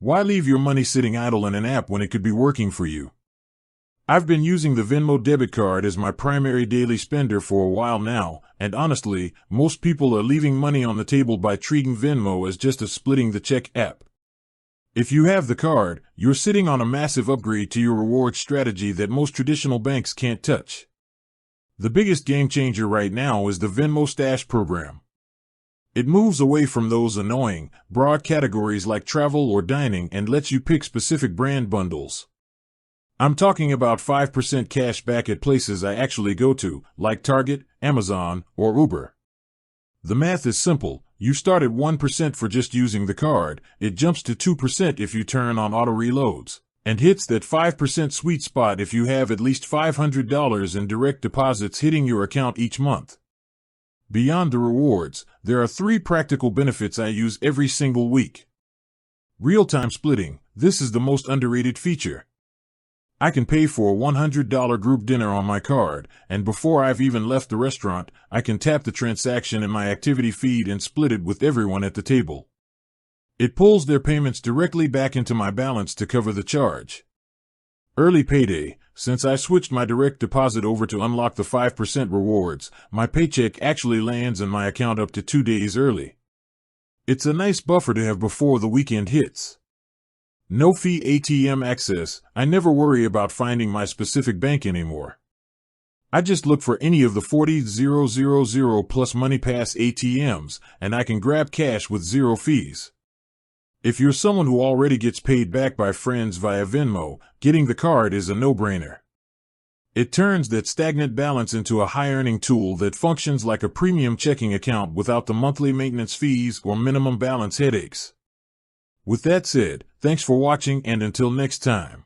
Why leave your money sitting idle in an app when it could be working for you? I've been using the Venmo debit card as my primary daily spender for a while now, and honestly, most people are leaving money on the table by treating Venmo as just a splitting the check app. If you have the card, you're sitting on a massive upgrade to your reward strategy that most traditional banks can't touch. The biggest game changer right now is the Venmo Stash program. It moves away from those annoying, broad categories like travel or dining and lets you pick specific brand bundles. I'm talking about 5% cash back at places I actually go to, like Target, Amazon, or Uber. The math is simple. You start at 1% for just using the card, it jumps to 2% if you turn on auto reloads, and hits that 5% sweet spot if you have at least $500 in direct deposits hitting your account each month. Beyond the rewards, there are 3 practical benefits I use every single week. Real-time splitting. This is the most underrated feature. I can pay for a $100 group dinner on my card, and before I've even left the restaurant, I can tap the transaction in my activity feed and split it with everyone at the table. It pulls their payments directly back into my balance to cover the charge. Early payday. Since I switched my direct deposit over to unlock the 5% rewards, my paycheck actually lands in my account up to 2 days early. It's a nice buffer to have before the weekend hits. No fee ATM access. I never worry about finding my specific bank anymore. I just look for any of the 40,000 plus MoneyPass ATMs, and I can grab cash with 0 fees. If you're someone who already gets paid back by friends via Venmo, getting the card is a no-brainer. It turns that stagnant balance into a high-earning tool that functions like a premium checking account without the monthly maintenance fees or minimum balance headaches. With that said, thanks for watching, and until next time.